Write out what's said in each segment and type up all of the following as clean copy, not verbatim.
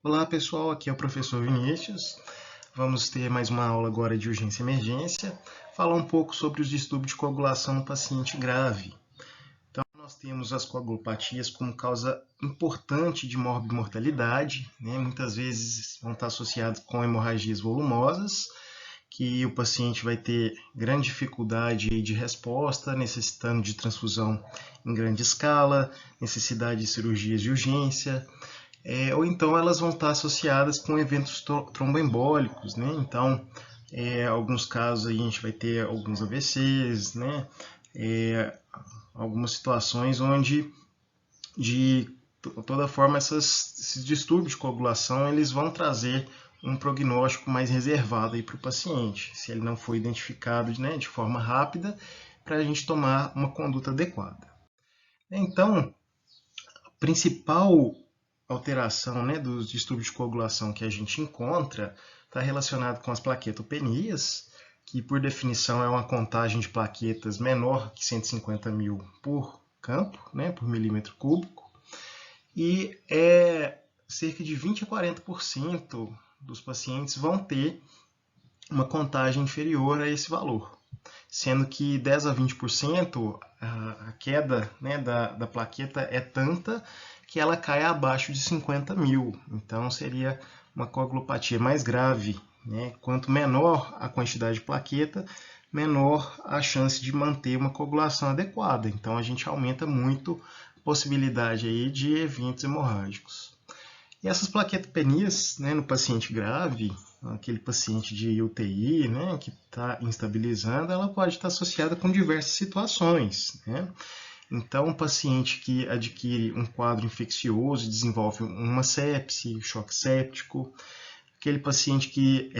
Olá pessoal, aqui é o professor Vinícius. Vamos ter mais uma aula agora de urgência e emergência, falar um pouco sobre os distúrbios de coagulação no paciente grave. Então, nós temos as coagulopatias como causa importante de morbimortalidade, né? Muitas vezes vão estar associadas com hemorragias volumosas, que o paciente vai ter grande dificuldade de resposta, necessitando de transfusão em grande escala, necessidade de cirurgias de urgência, ou então elas vão estar associadas com eventos tromboembólicos, né? Então, alguns casos aí a gente vai ter alguns AVCs, né? É, algumas situações onde, de toda forma, esses distúrbios de coagulação eles vão trazer um prognóstico mais reservado para o paciente, se ele não for identificado, né, de forma rápida, para a gente tomar uma conduta adequada. Então, a principal alteração, né, dos distúrbios de coagulação que a gente encontra está relacionado com as plaquetopenias, que por definição é uma contagem de plaquetas menor que 150 mil por campo, né, por milímetro cúbico, e cerca de 20 a 40% dos pacientes vão ter uma contagem inferior a esse valor, sendo que 10 a 20% a queda, né, da plaqueta é tanta que ela cai abaixo de 50 mil. Então seria uma coagulopatia mais grave, né? Quanto menor a quantidade de plaqueta, menor a chance de manter uma coagulação adequada. Então a gente aumenta muito a possibilidade aí de eventos hemorrágicos. E essas plaquetopenias, né, no paciente grave, aquele paciente de UTI, né, que está instabilizando, ela pode estar associada com diversas situações, né? Então, um paciente que adquire um quadro infeccioso, desenvolve uma sepse, choque séptico, aquele paciente que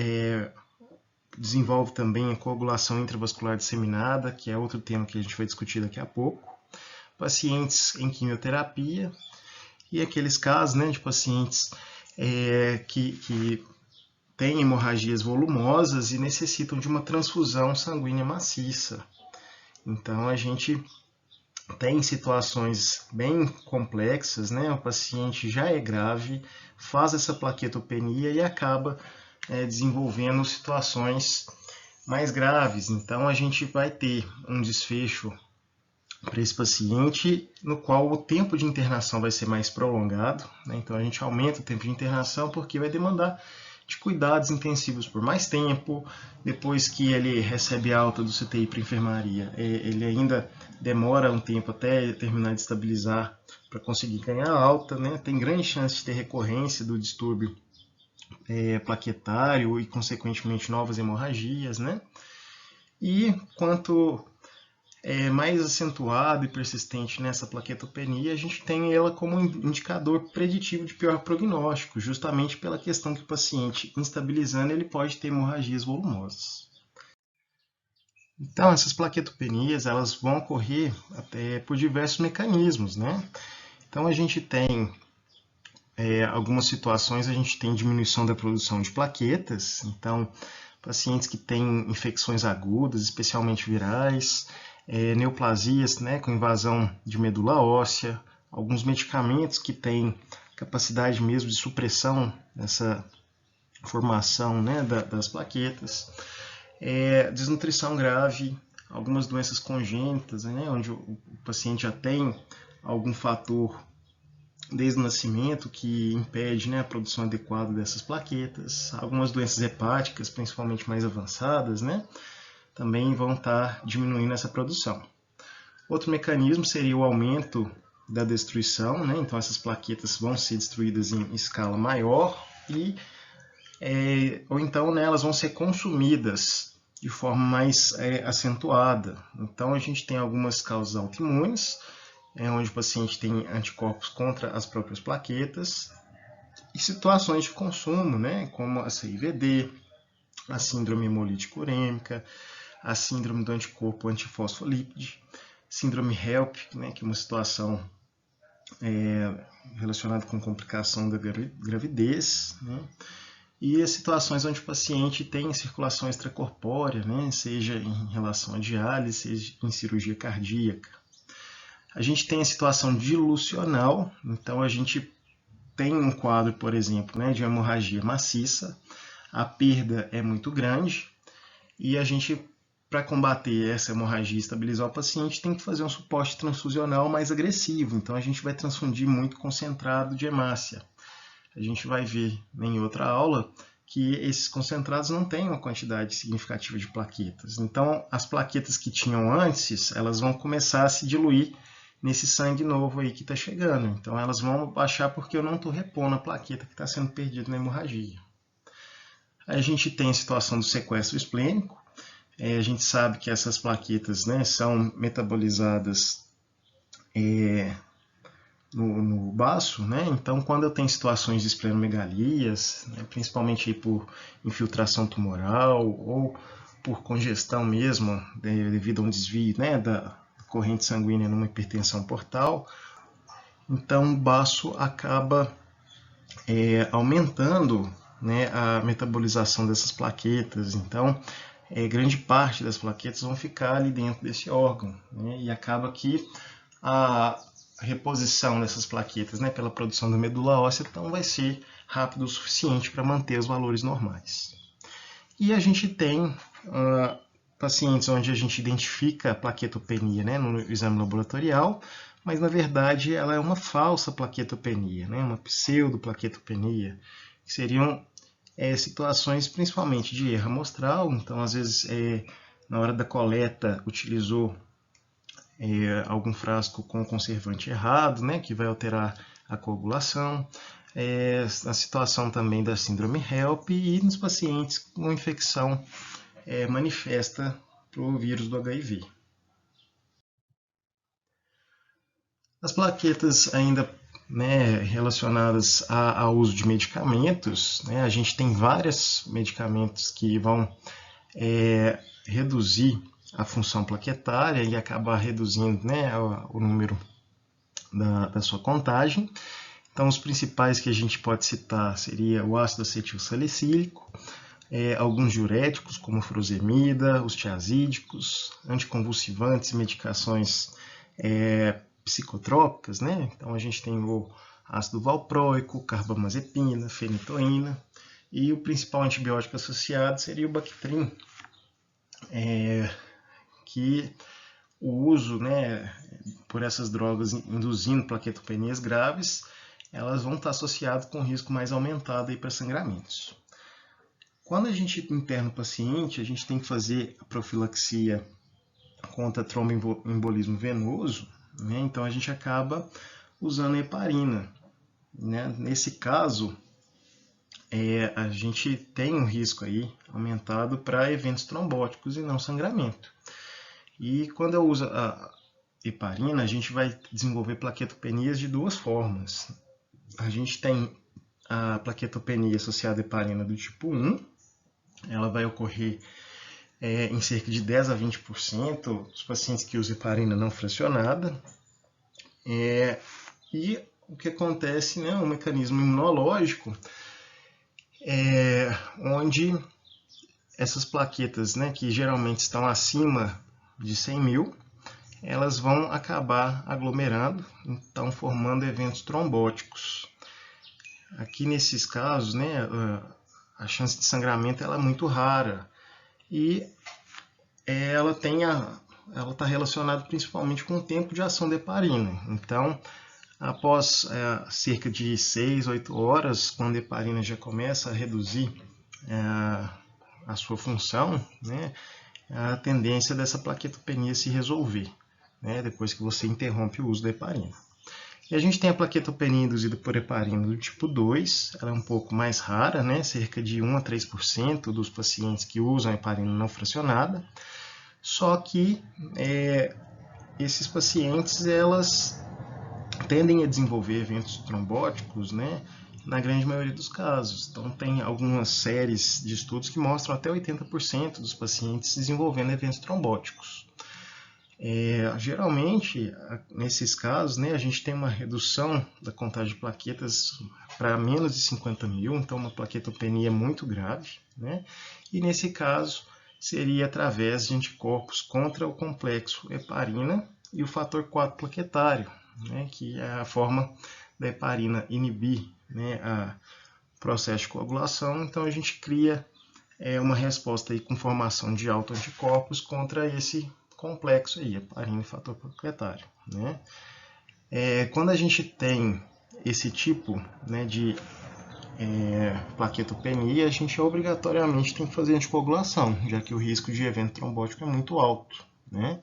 desenvolve também a coagulação intravascular disseminada, que é outro tema que a gente vai discutir daqui a pouco, pacientes em quimioterapia, e aqueles casos, né, de pacientes que têm hemorragias volumosas e necessitam de uma transfusão sanguínea maciça. Então, a gente tem situações bem complexas, né? O paciente já é grave, faz essa plaquetopenia e acaba desenvolvendo situações mais graves. Então, a gente vai ter um desfecho para esse paciente, no qual o tempo de internação vai ser mais prolongado, né? Então a gente aumenta o tempo de internação porque vai demandar de cuidados intensivos por mais tempo. Depois que ele recebe alta do CTI para enfermaria, ele ainda demora um tempo até terminar de estabilizar para conseguir ganhar alta, né? Tem grande chance de ter recorrência do distúrbio plaquetário e, consequentemente, novas hemorragias, né? E quanto mais acentuado e persistente nessa plaquetopenia, a gente tem ela como um indicador preditivo de pior prognóstico, justamente pela questão que o paciente instabilizando ele pode ter hemorragias volumosas. Então, essas plaquetopenias elas vão ocorrer até por diversos mecanismos, né? Então, a gente tem algumas situações, a gente tem diminuição da produção de plaquetas, então, pacientes que têm infecções agudas, especialmente virais, neoplasias, né, com invasão de medula óssea, alguns medicamentos que têm capacidade mesmo de supressão dessa formação, né, das plaquetas, desnutrição grave, algumas doenças congênitas, né, onde o paciente já tem algum fator desde o nascimento que impede, né, a produção adequada dessas plaquetas, algumas doenças hepáticas, principalmente mais avançadas, né, também vão estar diminuindo essa produção. Outro mecanismo seria o aumento da destruição, né? Então essas plaquetas vão ser destruídas em escala maior ou então, né, elas vão ser consumidas de forma mais acentuada. Então a gente tem algumas causas autoimunes, onde o paciente tem anticorpos contra as próprias plaquetas, e situações de consumo, né, como a CIVD, a síndrome hemolítica urêmica, a síndrome do anticorpo antifosfolípide, síndrome HELP, né, que é uma situação relacionada com complicação da gravidez, né, e as situações onde o paciente tem circulação extracorpórea, né, seja em relação a diálise, seja em cirurgia cardíaca. A gente tem a situação dilucional, então a gente tem um quadro, por exemplo, né, de hemorragia maciça, a perda é muito grande e a gente, para combater essa hemorragia e estabilizar o paciente, tem que fazer um suporte transfusional mais agressivo. Então a gente vai transfundir muito concentrado de hemácia. A gente vai ver em outra aula que esses concentrados não têm uma quantidade significativa de plaquetas. Então as plaquetas que tinham antes, elas vão começar a se diluir nesse sangue novo aí que está chegando. Então elas vão baixar porque eu não estou repondo a plaqueta que está sendo perdida na hemorragia. Aí a gente tem a situação do sequestro esplênico. A gente sabe que essas plaquetas, né, são metabolizadas no baço, né? Então quando eu tenho situações de esplenomegalias, né, principalmente aí por infiltração tumoral ou por congestão mesmo, devido a um desvio, né, da corrente sanguínea numa hipertensão portal, então o baço acaba aumentando, né, a metabolização dessas plaquetas. Então grande parte das plaquetas vão ficar ali dentro desse órgão, né, e acaba que a reposição dessas plaquetas, né, pela produção da medula óssea, então vai ser rápido o suficiente para manter os valores normais. E a gente tem pacientes onde a gente identifica a plaquetopenia, né, no exame laboratorial, mas na verdade ela é uma falsa plaquetopenia, né, uma pseudoplaquetopenia, que seriam situações principalmente de erro amostral. Então às vezes na hora da coleta utilizou algum frasco com conservante errado, né, que vai alterar a coagulação. Na situação também da síndrome HELP e nos pacientes com infecção manifesta para o vírus do HIV. As plaquetas ainda, né, relacionadas ao uso de medicamentos, né, a gente tem vários medicamentos que vão reduzir a função plaquetária e acabar reduzindo, né, o número da sua contagem. Então, os principais que a gente pode citar seria o ácido acetilsalicílico, alguns diuréticos como furosemida, os tiazídicos, anticonvulsivantes, medicações psicotrópicas, né? Então a gente tem o ácido valproico, carbamazepina, fenitoína, e o principal antibiótico associado seria o Bactrim, que o uso, né, por essas drogas induzindo plaquetopenias graves, elas vão estar associadas com um risco mais aumentado para sangramentos. Quando a gente interna o paciente, a gente tem que fazer a profilaxia contra tromboembolismo venoso, né? Então a gente acaba usando a heparina, né? Nesse caso, a gente tem um risco aí aumentado para eventos trombóticos e não sangramento. E quando eu uso a heparina, a gente vai desenvolver plaquetopenias de duas formas. A gente tem a plaquetopenia associada à heparina do tipo 1, ela vai ocorrer em cerca de 10 a 20% dos pacientes que usam heparina não fracionada. E o que acontece, né, um mecanismo imunológico, onde essas plaquetas, né, que geralmente estão acima de 100 mil, elas vão acabar aglomerando, então formando eventos trombóticos. Aqui nesses casos, né, a chance de sangramento ela é muito rara e ela está relacionada principalmente com o tempo de ação da heparina. Então, após cerca de 6 a 8 horas, quando a heparina já começa a reduzir a sua função, né, a tendência dessa plaquetopenia se resolver, né, depois que você interrompe o uso da heparina. E a gente tem a plaquetopenia induzida por heparina do tipo 2, ela é um pouco mais rara, né, cerca de 1 a 3% dos pacientes que usam a heparina não fracionada, só que esses pacientes elas tendem a desenvolver eventos trombóticos, né, na grande maioria dos casos. Então tem algumas séries de estudos que mostram até 80% dos pacientes desenvolvendo eventos trombóticos. Geralmente, nesses casos, né, a gente tem uma redução da contagem de plaquetas para menos de 50 mil, então uma plaquetopenia muito grave, né? E nesse caso, seria através de anticorpos contra o complexo heparina e o fator 4 plaquetário, né, que é a forma da heparina inibir né, o processo de coagulação, então a gente cria uma resposta aí com formação de autoanticorpos contra esse complexo aí, heparina e fator proprietário, né? Quando a gente tem esse tipo, né, de plaquetopenia, a gente obrigatoriamente tem que fazer anticoagulação, já que o risco de evento trombótico é muito alto, né?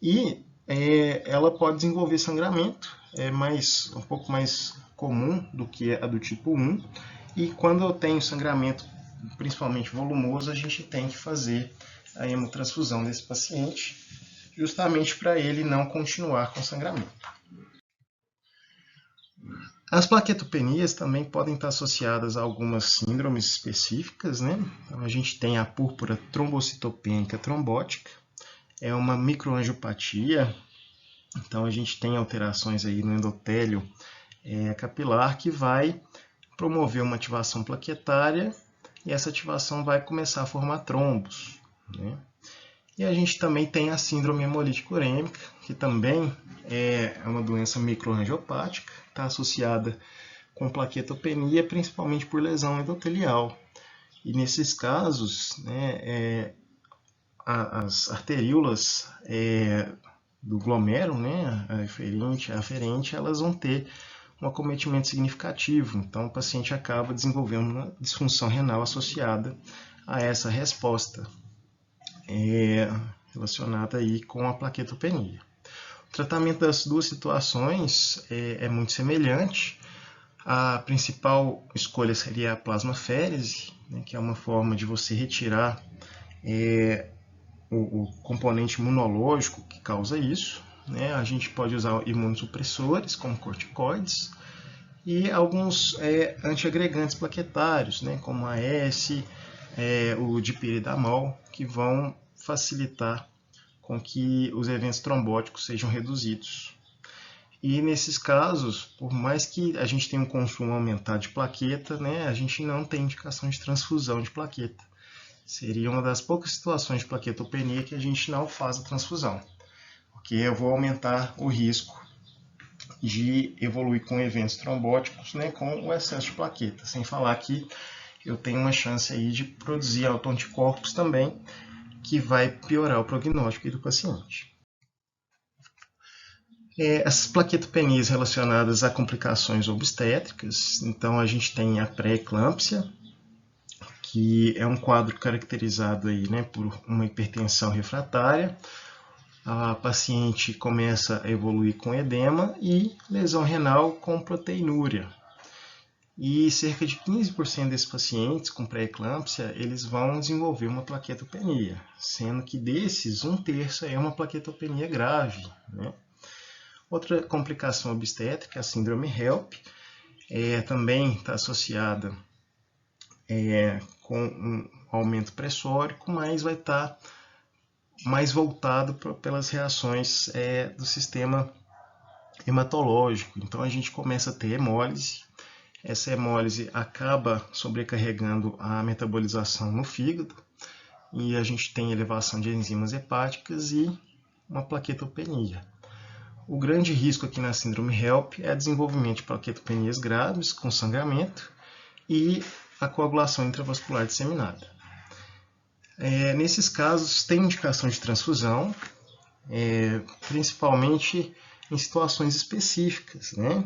E ela pode desenvolver sangramento, um pouco mais comum do que a do tipo 1, e quando eu tenho sangramento, principalmente volumoso, a gente tem que fazer a hemotransfusão desse paciente, justamente para ele não continuar com sangramento. As plaquetopenias também podem estar associadas a algumas síndromes específicas, né? Então, a gente tem a púrpura trombocitopênica trombótica, é uma microangiopatia, então a gente tem alterações aí no endotélio capilar que vai promover uma ativação plaquetária e essa ativação vai começar a formar trombos, né? E a gente também tem a síndrome hemolítica urêmica, que também é uma doença microangiopática, está associada com plaquetopenia, principalmente por lesão endotelial. E nesses casos, né, as arteríolas do glomérulo, né, a aferente, elas vão ter um acometimento significativo. Então, o paciente acaba desenvolvendo uma disfunção renal associada a essa resposta relacionada aí com a plaquetopenia. O tratamento das duas situações é muito semelhante. A principal escolha seria a plasmaférese, né, que é uma forma de você retirar o componente imunológico que causa isso, né? A gente pode usar imunossupressores, como corticoides, e alguns antiagregantes plaquetários, né, como a AS, o dipiridamol, que vão facilitar com que os eventos trombóticos sejam reduzidos. E nesses casos, por mais que a gente tenha um consumo aumentado de plaqueta, né, a gente não tem indicação de transfusão de plaqueta. Seria uma das poucas situações de plaquetopenia que a gente não faz a transfusão, porque eu vou aumentar o risco de evoluir com eventos trombóticos, né, com o excesso de plaqueta, sem falar que eu tenho uma chance aí de produzir autoanticorpos também, que vai piorar o prognóstico do paciente. Essas plaquetopenias relacionadas a complicações obstétricas, então a gente tem a pré-eclâmpsia, que é um quadro caracterizado aí, né, por uma hipertensão refratária. A paciente começa a evoluir com edema e lesão renal com proteinúria. E cerca de 15% desses pacientes com pré-eclâmpsia, eles vão desenvolver uma plaquetopenia, sendo que desses, 1/3 é uma plaquetopenia grave, né? Outra complicação obstétrica, a síndrome HELP, também está associada com um aumento pressórico, mas vai estar mais voltado pelas reações do sistema hematológico. Então a gente começa a ter hemólise. Essa hemólise acaba sobrecarregando a metabolização no fígado e a gente tem elevação de enzimas hepáticas e uma plaquetopenia. O grande risco aqui na síndrome HELP é o desenvolvimento de plaquetopenias graves com sangramento e a coagulação intravascular disseminada. Nesses casos, tem indicação de transfusão, principalmente em situações específicas, né?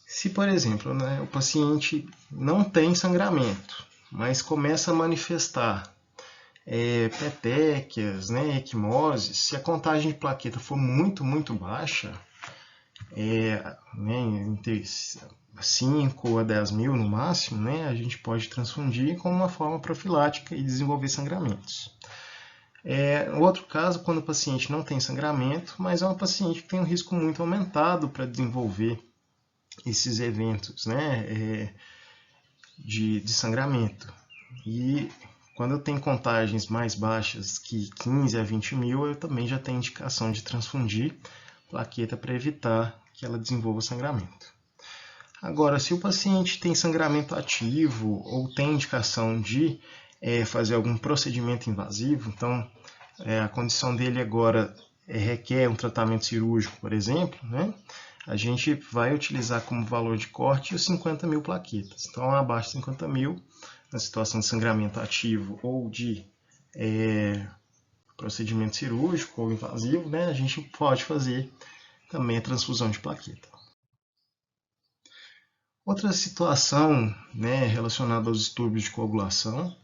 Se, por exemplo, né, o paciente não tem sangramento, mas começa a manifestar petequias, né, equimoses, se a contagem de plaqueta for muito, muito baixa, né, entre 5 a 10 mil no máximo, né, a gente pode transfundir como uma forma profilática e desenvolver sangramentos. No outro caso, quando o paciente não tem sangramento, mas é um paciente que tem um risco muito aumentado para desenvolver esses eventos, né, de sangramento. E quando eu tenho contagens mais baixas que 15 a 20 mil, eu também já tenho indicação de transfundir plaqueta para evitar que ela desenvolva sangramento. Agora, se o paciente tem sangramento ativo ou tem indicação de fazer algum procedimento invasivo, então a condição dele agora requer um tratamento cirúrgico, por exemplo, né? a gente vai utilizar como valor de corte os 50.000 plaquetas. Então, abaixo de 50.000, na situação de sangramento ativo ou de procedimento cirúrgico ou invasivo, né, a gente pode fazer também a transfusão de plaqueta. Outra situação, né, relacionada aos distúrbios de coagulação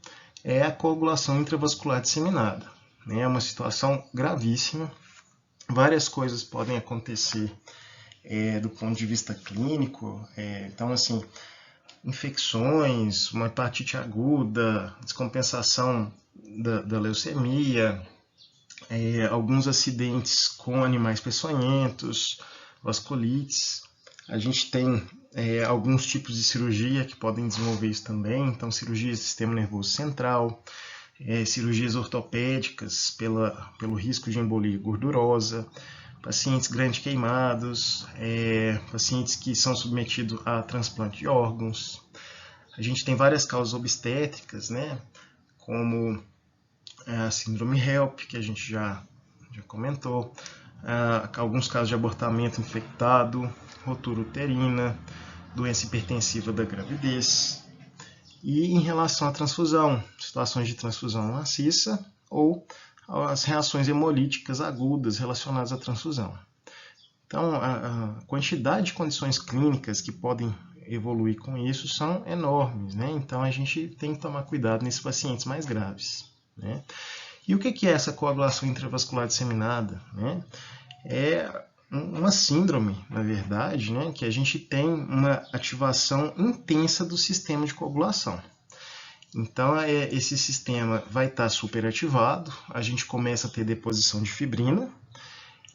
é a coagulação intravascular disseminada. É uma situação gravíssima. Várias coisas podem acontecer do ponto de vista clínico. Então, assim, infecções, uma hepatite aguda, descompensação da leucemia, alguns acidentes com animais peçonhentos, vasculites. A gente tem alguns tipos de cirurgia que podem desenvolver isso também. Então, cirurgia do sistema nervoso central, cirurgias ortopédicas pelo risco de embolia gordurosa, pacientes grandes queimados, pacientes que são submetidos a transplante de órgãos. A gente tem várias causas obstétricas, né, como a síndrome HELP, que a gente já comentou, alguns casos de abortamento infectado, rotura uterina, doença hipertensiva da gravidez. E em relação à transfusão, situações de transfusão maciça ou as reações hemolíticas agudas relacionadas à transfusão. Então, a quantidade de condições clínicas que podem evoluir com isso são enormes, né? Então, a gente tem que tomar cuidado nesses pacientes mais graves, né? E o que é essa coagulação intravascular disseminada, né? É uma síndrome, na verdade, né, que a gente tem uma ativação intensa do sistema de coagulação. Então, esse sistema vai estar superativado, a gente começa a ter deposição de fibrina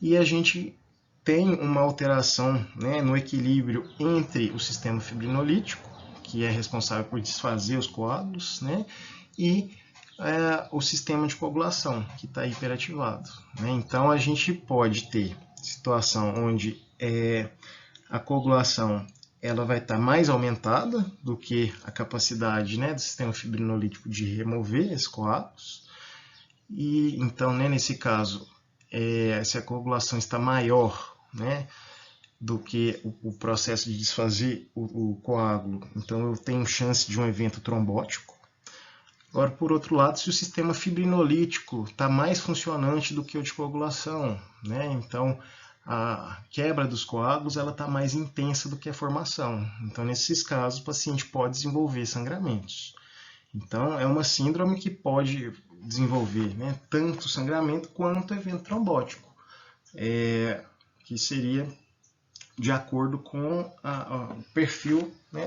e a gente tem uma alteração, né, no equilíbrio entre o sistema fibrinolítico, que é responsável por desfazer os coágulos, né, e o sistema de coagulação, que está hiperativado, né? Então, a gente pode ter situação onde a coagulação ela vai estar mais aumentada do que a capacidade, né, do sistema fibrinolítico de remover esses coágulos. E então, né, nesse caso, se a coagulação está maior, né, do que o processo de desfazer o coágulo, então eu tenho chance de um evento trombótico. Agora, por outro lado, se o sistema fibrinolítico está mais funcionante do que o de coagulação, né? Então a quebra dos coágulos está mais intensa do que a formação. Então, nesses casos, o paciente pode desenvolver sangramentos. Então, é uma síndrome que pode desenvolver, né, tanto sangramento quanto evento trombótico, que seria de acordo com o perfil, né,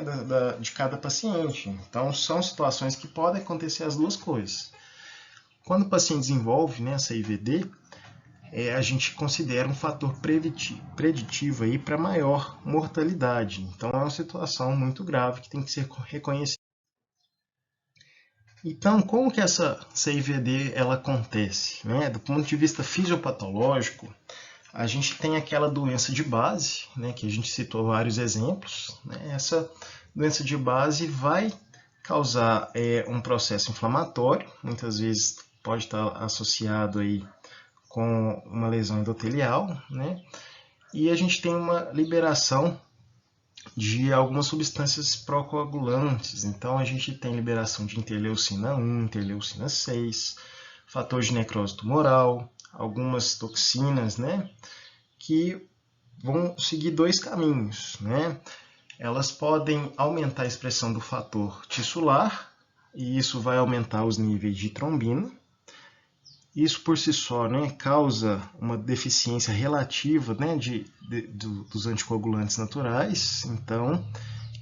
de cada paciente. Então, são situações que podem acontecer as duas coisas. Quando o paciente desenvolve, né, essa IVD, a gente considera um fator preditivo para maior mortalidade. Então, é uma situação muito grave que tem que ser reconhecida. Então, como que essa IVD ela acontece, né? Do ponto de vista fisiopatológico, a gente tem aquela doença de base, né, que a gente citou vários exemplos, né? Essa doença de base vai causar um processo inflamatório, muitas vezes pode estar associado aí com uma lesão endotelial, né? E a gente tem uma liberação de algumas substâncias procoagulantes. Então, a gente tem liberação de interleucina 1, interleucina 6, fator de necrose tumoral, algumas toxinas, né, que vão seguir dois caminhos, né? Elas podem aumentar a expressão do fator tissular, e isso vai aumentar os níveis de trombina. Isso por si só, né, causa uma deficiência relativa, né, dos anticoagulantes naturais. Então,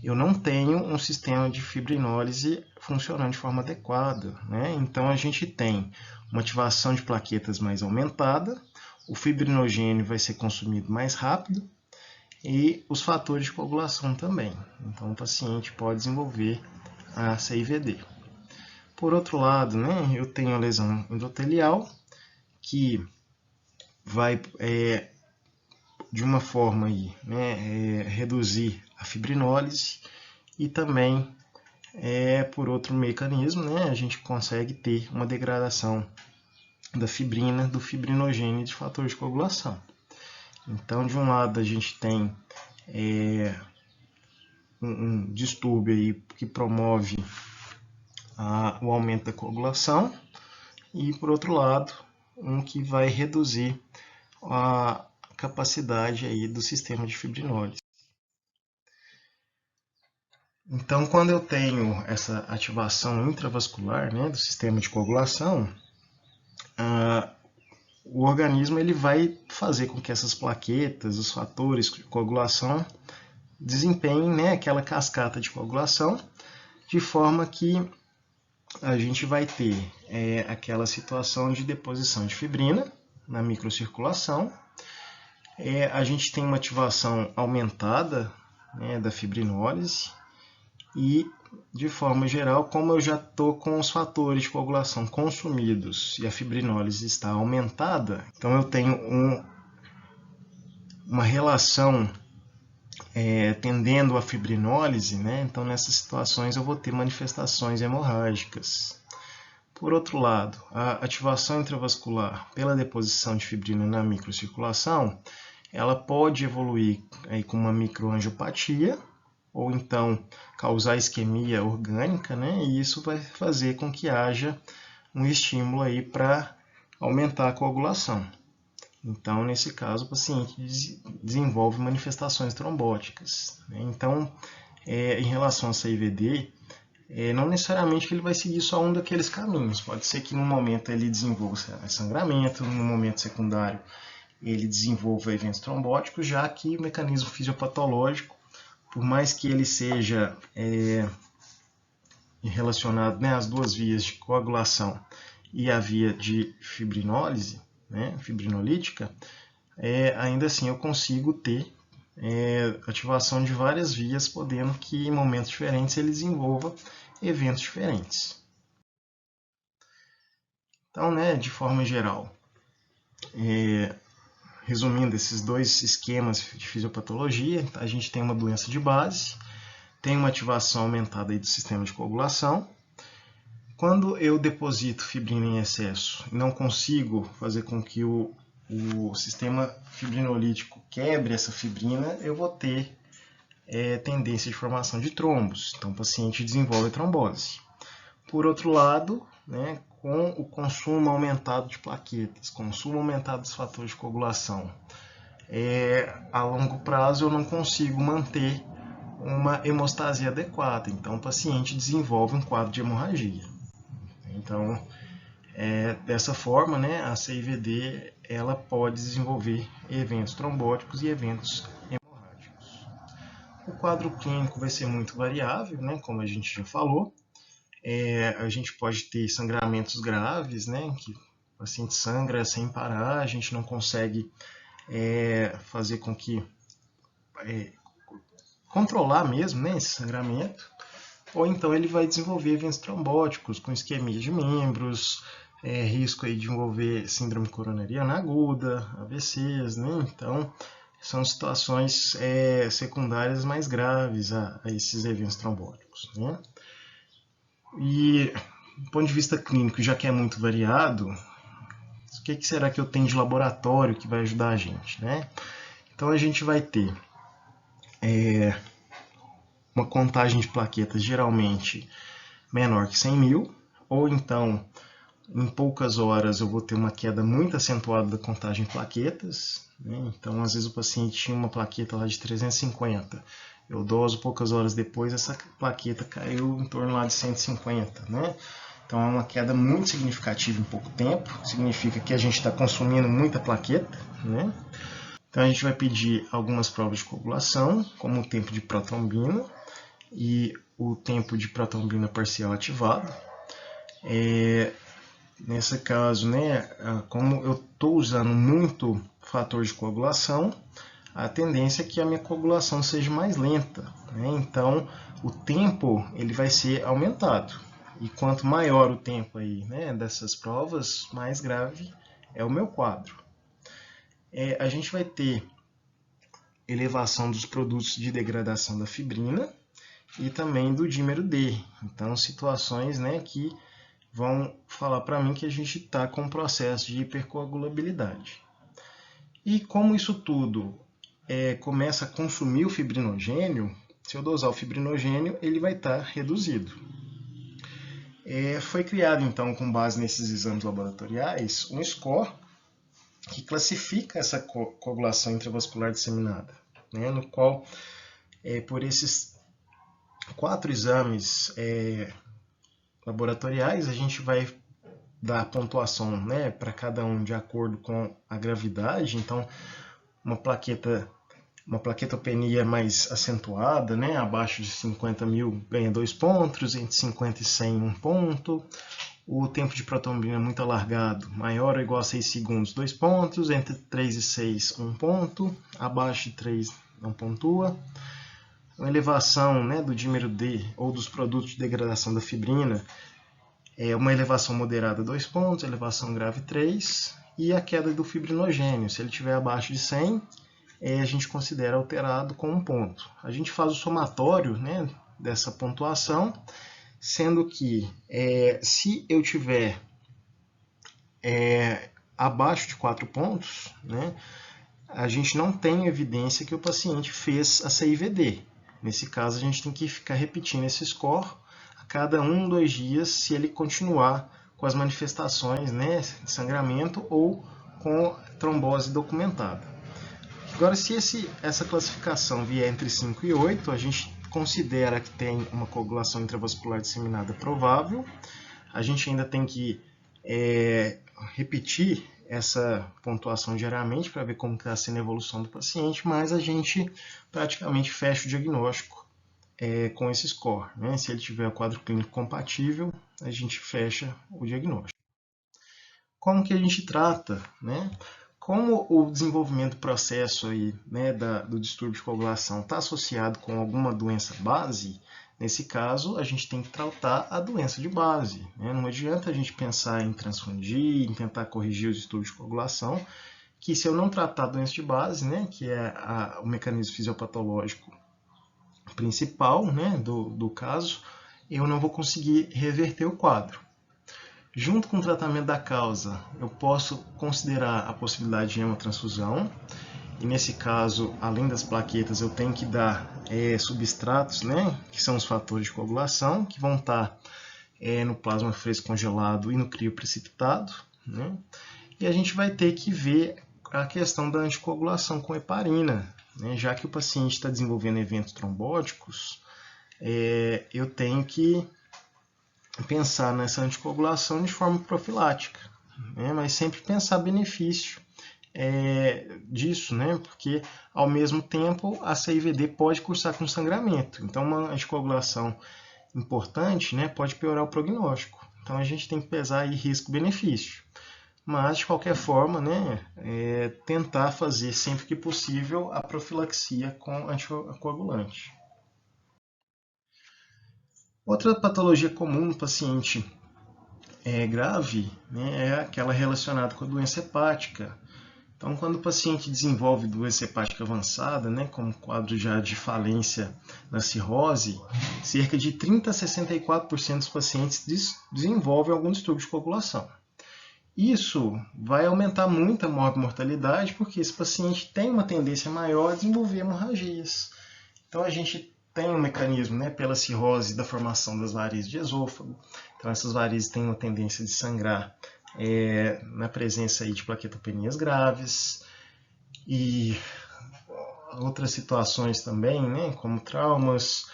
eu não tenho um sistema de fibrinólise funcionando de forma adequada, né? Então, a gente tem uma ativação de plaquetas mais aumentada, o fibrinogênio vai ser consumido mais rápido e os fatores de coagulação também. Então, o paciente pode desenvolver a CIVD. Por outro lado, né, eu tenho a lesão endotelial, que vai, de uma forma aí, né, reduzir a fibrinólise, e também, por outro mecanismo, né, a gente consegue ter uma degradação da fibrina, do fibrinogênio de fator de coagulação. Então, de um lado, a gente tem um distúrbio aí que promove o aumento da coagulação, e por outro lado, um que vai reduzir a capacidade aí do sistema de fibrinólise. Então, quando eu tenho essa ativação intravascular, né, do sistema de coagulação, o organismo ele vai fazer com que essas plaquetas, os fatores de coagulação, desempenhem, né, aquela cascata de coagulação, de forma que a gente vai ter aquela situação de deposição de fibrina na microcirculação. A gente tem uma ativação aumentada, né, da fibrinólise, e, de forma geral, como eu já estou com os fatores de coagulação consumidos e a fibrinólise está aumentada, então eu tenho uma relação tendendo à fibrinólise, né? Então nessas situações eu vou ter manifestações hemorrágicas. Por outro lado, a ativação intravascular pela deposição de fibrina na microcirculação, ela pode evoluir aí com uma microangiopatia, ou então causar isquemia orgânica, né? E isso vai fazer com que haja um estímulo aí para aumentar a coagulação. Então, nesse caso, o paciente desenvolve manifestações trombóticas. Então, em relação a CIVD, não necessariamente ele vai seguir só um daqueles caminhos. Pode ser que no momento ele desenvolva sangramento, no momento secundário ele desenvolva eventos trombóticos, já que o mecanismo fisiopatológico, por mais que ele seja relacionado, né, às duas vias de coagulação e a via de fibrinólise, né, fibrinolítica, ainda assim eu consigo ter ativação de várias vias, podendo que em momentos diferentes ele desenvolva eventos diferentes. Então, né, de forma geral, resumindo esses dois esquemas de fisiopatologia, a gente tem uma doença de base, tem uma ativação aumentada aí do sistema de coagulação. Quando eu deposito fibrina em excesso e não consigo fazer com que o sistema fibrinolítico quebre essa fibrina, eu vou ter tendência de formação de trombos. Então, o paciente desenvolve trombose. Por outro lado, né, com o consumo aumentado de plaquetas, consumo aumentado dos fatores de coagulação, a longo prazo eu não consigo manter uma hemostasia adequada. Então, o paciente desenvolve um quadro de hemorragia. Então, dessa forma, né, a CIVD ela pode desenvolver eventos trombóticos e eventos hemorrágicos. O quadro clínico vai ser muito variável, né, como a gente já falou. A gente pode ter sangramentos graves, né, que o paciente sangra sem parar, a gente não consegue fazer com que controlar mesmo, né, esse sangramento. Ou então ele vai desenvolver eventos trombóticos com isquemia de membros, risco aí de desenvolver síndrome coronariana aguda, AVCs, né? Então são situações secundárias mais graves a esses eventos trombóticos, né? E do ponto de vista clínico, já que é muito variado, o que será que eu tenho de laboratório que vai ajudar a gente, né? Então a gente vai ter uma contagem de plaquetas geralmente menor que 100 mil, ou então em poucas horas eu vou ter uma queda muito acentuada da contagem de plaquetas, né? Então às vezes o paciente tinha uma plaqueta lá de 350, eu doso poucas horas depois, essa plaqueta caiu em torno lá de 150, né? Então é uma queda muito significativa em pouco tempo, significa que a gente está consumindo muita plaqueta, né? Então a gente vai pedir algumas provas de coagulação, como o tempo de protrombina e o tempo de protrombina parcial ativado. Nesse caso, né, como eu estou usando muito fator de coagulação, a tendência é que a minha coagulação seja mais lenta, né? Então o tempo ele vai ser aumentado, e quanto maior o tempo aí, né, dessas provas, mais grave é o meu quadro. A gente vai ter elevação dos produtos de degradação da fibrina e também do dímero D. Então situações, né, que vão falar para mim que a gente está com um processo de hipercoagulabilidade. E como isso tudo começa a consumir o fibrinogênio, se eu dosar o fibrinogênio, ele vai estar reduzido. Foi criado, então, com base nesses exames laboratoriais, um score que classifica essa coagulação intravascular disseminada, né, no qual, por esses 4 exames laboratoriais, a gente vai dar pontuação, né, para cada um de acordo com a gravidade. Então, uma plaquetopenia mais acentuada, né, abaixo de 50 mil ganha 2 pontos, entre 50 e 100 1 ponto. O tempo de protrombina muito alargado, maior ou igual a 6 segundos, 2 pontos, entre 3 e 6, 1 ponto, abaixo de 3 não pontua. Uma elevação, né, do dímero D ou dos produtos de degradação da fibrina, uma elevação moderada 2 pontos, elevação grave 3, e a queda do fibrinogênio, se ele estiver abaixo de 100, a gente considera alterado com 1 ponto. A gente faz o somatório, né, dessa pontuação, sendo que se eu tiver abaixo de 4 pontos, né, a gente não tem evidência que o paciente fez a CIVD. Nesse caso, a gente tem que ficar repetindo esse score a cada 1, 2 dias, se ele continuar com as manifestações, né, de sangramento ou com trombose documentada. Agora, se essa classificação vier entre 5 e 8, a gente considera que tem uma coagulação intravascular disseminada provável. A gente ainda tem que repetir essa pontuação diariamente para ver como está sendo a evolução do paciente, mas a gente praticamente fecha o diagnóstico com esse score, né? Se ele tiver o quadro clínico compatível, a gente fecha o diagnóstico. Como que a gente trata, né? Como o desenvolvimento do processo aí, né, do distúrbio de coagulação está associado com alguma doença base, nesse caso a gente tem que tratar a doença de base, né? Não adianta a gente pensar em transfundir, em tentar corrigir o distúrbio de coagulação, que se eu não tratar a doença de base, né, que é o mecanismo fisiopatológico principal, né, do caso, eu não vou conseguir reverter o quadro. Junto com o tratamento da causa, eu posso considerar a possibilidade de hemotransfusão, e nesse caso, além das plaquetas, eu tenho que dar substratos, né, que são os fatores de coagulação, que vão estar no plasma fresco congelado e no crio precipitado, né, e a gente vai ter que ver a questão da anticoagulação com heparina, né, já que o paciente está desenvolvendo eventos trombóticos, eu tenho que pensar nessa anticoagulação de forma profilática, né? Mas sempre pensar benefício disso, né? Porque ao mesmo tempo a CIVD pode cursar com sangramento, então uma anticoagulação importante, né, pode piorar o prognóstico. Então a gente tem que pesar aí risco-benefício, mas de qualquer forma, né, tentar fazer sempre que possível a profilaxia com anticoagulante. Outra patologia comum no paciente grave, né, é aquela relacionada com a doença hepática. Então, quando o paciente desenvolve doença hepática avançada, né, como quadro já de falência na cirrose, cerca de 30 a 64% dos pacientes desenvolvem algum distúrbio de coagulação. Isso vai aumentar muito a mortalidade, porque esse paciente tem uma tendência maior a desenvolver hemorragias. Então, a gente tem um mecanismo, né, pela cirrose da formação das varizes de esôfago. Então, essas varizes têm uma tendência de sangrar na presença aí de plaquetopenias graves e outras situações também, né, como traumas,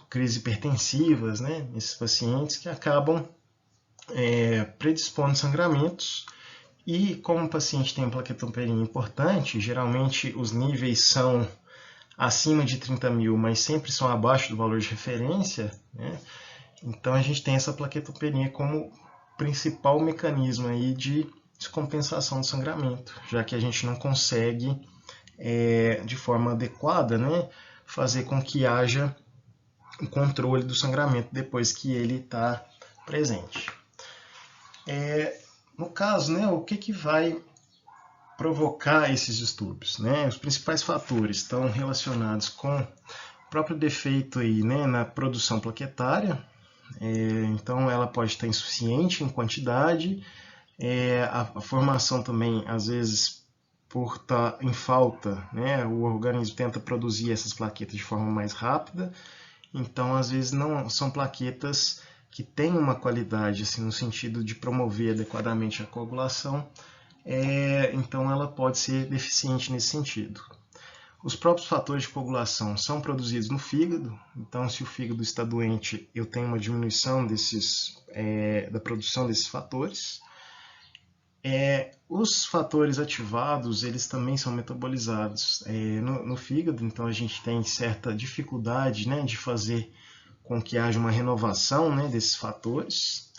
crises hipertensivas, né, nesses pacientes que acabam predispondo sangramentos. E como o paciente tem plaquetopenia importante, geralmente os níveis são acima de 30 mil, mas sempre são abaixo do valor de referência, né? Então a gente tem essa plaquetopenia como principal mecanismo aí de descompensação do sangramento, já que a gente não consegue, de forma adequada, né, fazer com que haja o controle do sangramento depois que ele está presente. No caso, né, o que vai provocar esses distúrbios, né? Os principais fatores estão relacionados com o próprio defeito aí, né, na produção plaquetária. Então ela pode estar insuficiente em quantidade, a formação também às vezes por estar em falta, né, o organismo tenta produzir essas plaquetas de forma mais rápida, então às vezes não são plaquetas que têm uma qualidade assim, no sentido de promover adequadamente a coagulação, então ela pode ser deficiente nesse sentido. Os próprios fatores de coagulação são produzidos no fígado, então se o fígado está doente, eu tenho uma diminuição da produção desses fatores. Os fatores ativados, eles também são metabolizados no fígado, então a gente tem certa dificuldade, né, de fazer com que haja uma renovação, né, desses fatores.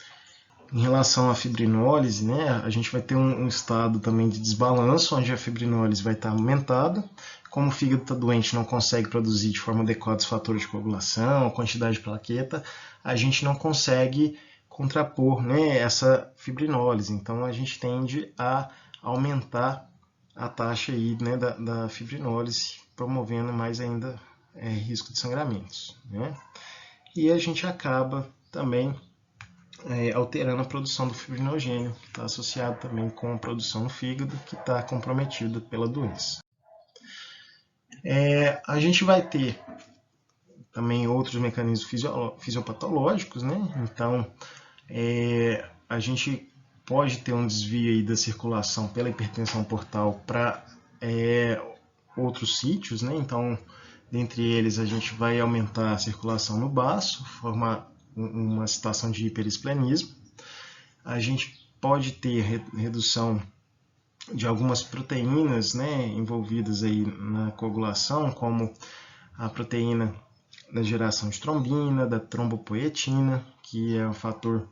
Em relação à fibrinólise, né, a gente vai ter um estado também de desbalanço, onde a fibrinólise vai estar aumentada. Como o fígado está doente, não consegue produzir de forma adequada os fatores de coagulação, a quantidade de plaqueta, a gente não consegue contrapor, né, essa fibrinólise. Então a gente tende a aumentar a taxa aí, né, da fibrinólise, promovendo mais ainda risco de sangramentos, né? E a gente acaba também alterando a produção do fibrinogênio, que está associado também com a produção no fígado, que está comprometida pela doença. A gente vai ter também outros mecanismos fisiopatológicos, né? Então, a gente pode ter um desvio aí da circulação pela hipertensão portal para outros sítios, né? Então, dentre eles, a gente vai aumentar a circulação no baço, formar uma situação de hiperesplenismo. A gente pode ter redução de algumas proteínas, né, envolvidas aí na coagulação, como a proteína da geração de trombina, da trombopoetina, que é um fator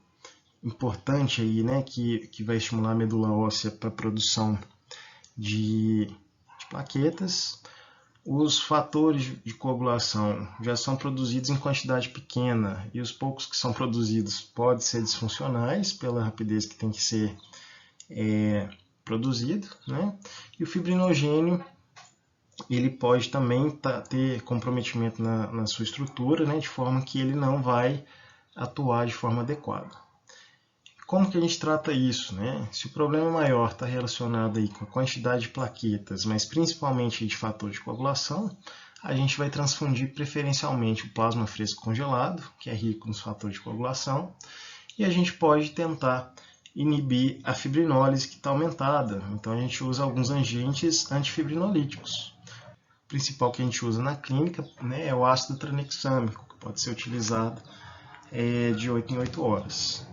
importante aí, né, que vai estimular a medula óssea para a produção de plaquetas. Os fatores de coagulação já são produzidos em quantidade pequena e os poucos que são produzidos podem ser disfuncionais pela rapidez que tem que ser produzido, né? E o fibrinogênio, ele pode também ter comprometimento na sua estrutura, né? De forma que ele não vai atuar de forma adequada. Como que a gente trata isso, né? Se o problema maior está relacionado aí com a quantidade de plaquetas, mas principalmente de fator de coagulação, a gente vai transfundir preferencialmente o plasma fresco congelado, que é rico nos fatores de coagulação, e a gente pode tentar inibir a fibrinólise que está aumentada. Então a gente usa alguns agentes antifibrinolíticos. O principal que a gente usa na clínica, né, é o ácido tranexâmico, que pode ser utilizado de 8 em 8 horas.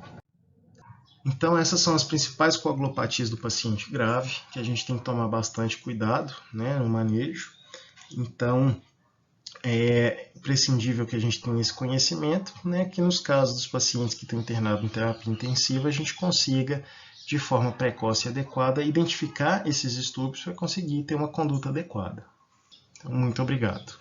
Então essas são as principais coagulopatias do paciente grave, que a gente tem que tomar bastante cuidado, né, no manejo. Então é imprescindível que a gente tenha esse conhecimento, né, que nos casos dos pacientes que estão internados em terapia intensiva, a gente consiga, de forma precoce e adequada, identificar esses distúrbios para conseguir ter uma conduta adequada. Então, muito obrigado.